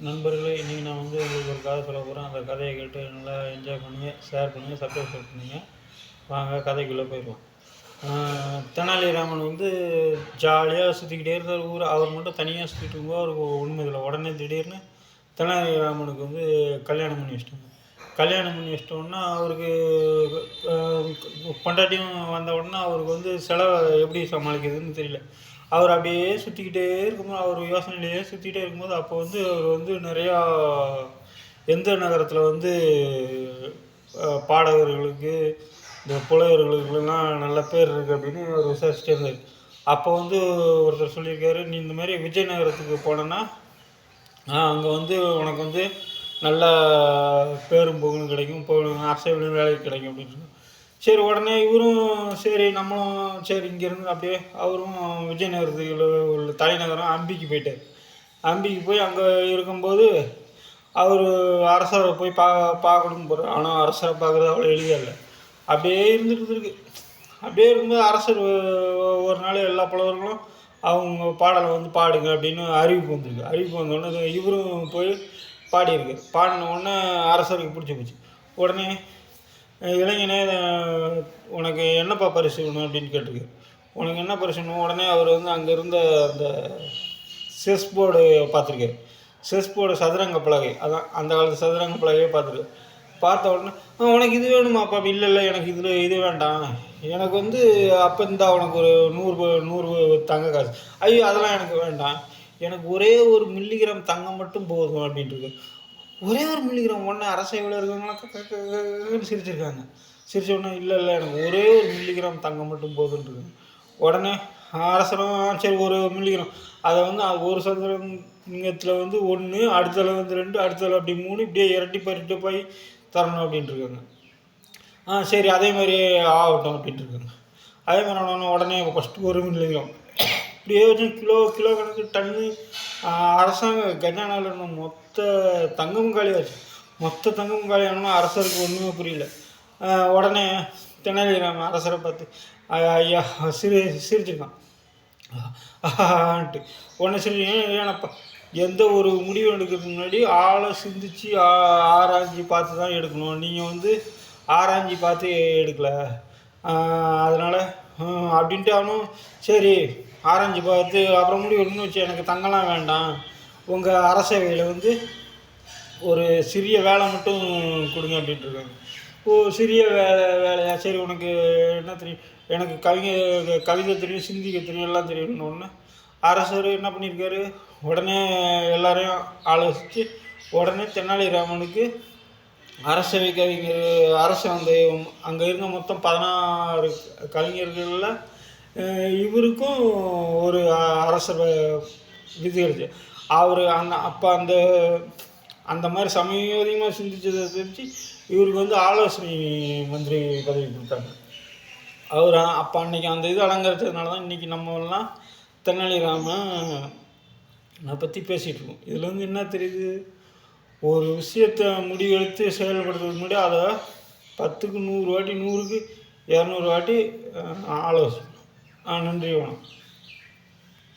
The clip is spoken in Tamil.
நண்பர்களே, இன்றைக்கி நான் வந்து உங்களுக்கு ஒரு கதை சொல்ல போகிறேன். அந்த கதையை கேட்டு நல்லா என்ஜாய் பண்ணுங்க, ஷேர் பண்ணுங்கள், சப்ஸ்கிரைப் பண்ணுங்க. வாங்க கதைக்குள்ளே போயிடலாம். தெனாலிராமன் வந்து ஜாலியாக சுற்றிக்கிட்டே இருந்தார் ஊர். அவர் மட்டும் தனியாக சுற்றிட்டு இருக்கும்போது அவருக்கு உண்மை இதில் உடனே திடீர்னு தெனாலிராமனுக்கு வந்து கல்யாணம் பண்ணி வச்சிட்டாங்க. கல்யாணம் பண்ணி வச்சிட்டோன்னா அவருக்கு பொண்டாட்டியும் வந்த உடனே அவருக்கு வந்து செலவை எப்படி சமாளிக்கிறதுன்னு தெரியல. அவர் அப்படியே சுற்றிக்கிட்டே இருக்கும்போது அவர் யோசனையிலேயே சுற்றிக்கிட்டே இருக்கும்போது அப்போ வந்து அவர் வந்து நிறையா எந்த நகரத்தில் வந்து பாடகர்களுக்கு இந்த புலவர்களுக்கெல்லாம் நல்ல பேர் இருக்குது அப்படின்னு அவர் விசாரிச்சுட்டே இருந்தார். அப்போ வந்து ஒருத்தர் சொல்லியிருக்காரு, நீ இந்த மாதிரி விஜயநகரத்துக்கு போனேன்னா அங்கே வந்து உனக்கு வந்து நல்ல பேரும் புகழும் கிடைக்கும், அரசியலும் வேலைக்கு கிடைக்கும் அப்படின்னு. சரி, உடனே இவரும் சரி நம்மளும் சரி இங்கேருந்து அப்படியே அவரும் விஜயநகரத்துக்கு உள்ள தலைநகரம் அம்பிக்கு போயிட்டார். அம்பிக்கு போய் அங்கே இருக்கும்போது அவர் அரசரை போய் பார்க்கணும்னு போகிறார். ஆனால் அரசரை பார்க்குறது அவ்வளோ எளிதாக இல்லை. அப்படியே இருந்துட்டு இருக்கு. அப்படியே இருக்கும்போது அரசர் ஒரு நாள் எல்லா புலவர்களும் அவங்க பாடலை வந்து பாடுங்க அப்படின்னு அறிவிப்பு வந்திருக்கு. அறிவிப்பு வந்தோடனே இவரும் போய் பாடியிருக்கு. பாடின உடனே அரசருக்கு பிடிச்சி போச்சு. உடனே இளைஞனே உனக்கு என்னப்பா பரிசு வேணும் அப்படின்னு கேட்டிருக்கு. உனக்கு என்ன பரிசு வேணும்? உடனே அவர் வந்து அங்கே இருந்த அந்த செஸ் போர்டு பார்த்துருக்காரு. செஸ் போர்டு சதுரங்க பலகை, அதான் அந்த காலத்து சதுரங்க பலகையே பார்த்துருக்கு. பார்த்த உடனே உனக்கு இது வேணுமாப்பா? இல்லை எனக்கு இது வேண்டாம், எனக்கு வந்து அப்போ இருந்தால் உனக்கு ஒரு 100 தங்க காசு. ஐயோ அதெல்லாம் எனக்கு வேண்டாம், எனக்கு ஒரே 1 மில்லிகிராம் தங்கம் மட்டும் போதும் அப்படின்ட்டு. ஒரே 1 மில்லிகிராம்? உடனே அரசவையில் இருக்கவங்களாம் சிரிச்சிருக்காங்க. சிரிச்ச உடனே இல்லை எனக்கு ஒரே 1 மில்லிகிராம் தங்கம் மட்டும் போதுன்றது. உடனே அரசரும் சரி 1 மில்லிகிராம், அதை வந்து ஒரு சதுரங்கத்தில் வந்து 1, அடுத்தல வந்து 2, அடுத்தல அப்படி 3, இப்படியே இரட்டிப்பாய் தரணும் அப்படின்ட்டுருக்காங்க. சரி அதே மாதிரி ஆகட்டும் அப்படின்ட்டுருக்காங்க. அதே மாதிரி ஆனோன்னா உடனே ஃபஸ்ட்டு 1 மில்லிகிராம் இப்படியே வச்சு கிலோ கணக்கு டன்னு அரசாங்க கஜானாவில் இருந்த மொத்த தங்கமும் காலியாச்சு. மொத்த தங்கமும் காலியானோன்னா அரசருக்கு ஒன்றுமே புரியல. உடனே தெனாலிராமன் அரசரை பார்த்து ஐயா சிரிச்சிருக்கான். உடனே சரி ஏனப்பா, எந்த ஒரு முடிவு எடுக்கிறதுக்கு முன்னாடி ஆளை சிந்திச்சு ஆராய்ச்சி பார்த்து தான் எடுக்கணும். நீங்கள் வந்து ஆராய்ச்சி பார்த்து எடுக்கலை, அதனால் அப்படின்ட்டு அவனும் சரி ஆராய்ச்சி பார்த்து அப்புறம் முடிவு எடுக்கணும்னு வச்சு எனக்கு தங்கலாம் வேண்டாம், உங்கள் அரசவையில் வந்து ஒரு சிறிய வேலை மட்டும் கொடுங்க அப்படின்ட்டுருக்காங்க. சிறிய வேலையா? சரி உனக்கு என்ன தெரியும்? எனக்கு கவிதை தெரியும், சிந்திக்க தெரியும், எல்லாம் தெரியும்னு ஒன்று அரசர் என்ன பண்ணியிருக்காரு, உடனே எல்லாரையும் ஆலோசித்து உடனே தெனாலிராமனுக்கு அரசவை கவிஞர் அந்த அங்கே இருந்த மொத்தம் 16 கவிஞர்களில் இவருக்கும் ஒரு அரசர் விதி கிடைச்சு. அவர் அப்போ அந்த மாதிரி சமயோதிகமாக சிந்திச்சதை தெரிஞ்சு இவருக்கு வந்து ஆலோசனை மந்திரி பதவி கொடுத்தாங்க. அவர் அப்போ அன்றைக்கி அந்த இது அலங்கரிச்சதுனால தான் இன்றைக்கி நம்மலாம் தெனாலிராமனை பற்றி பேசிகிட்டு இருக்கோம். இதில் வந்து என்ன தெரியுது, ஒரு விஷயத்தை முடிவெடுத்து செயல்படுறதுக்கு முன்னாடி அதை 10க்கு 100 வாட்டி, 100க்கு 200 வாட்டி ஆலோசனை. நன்றி, வணக்கம்.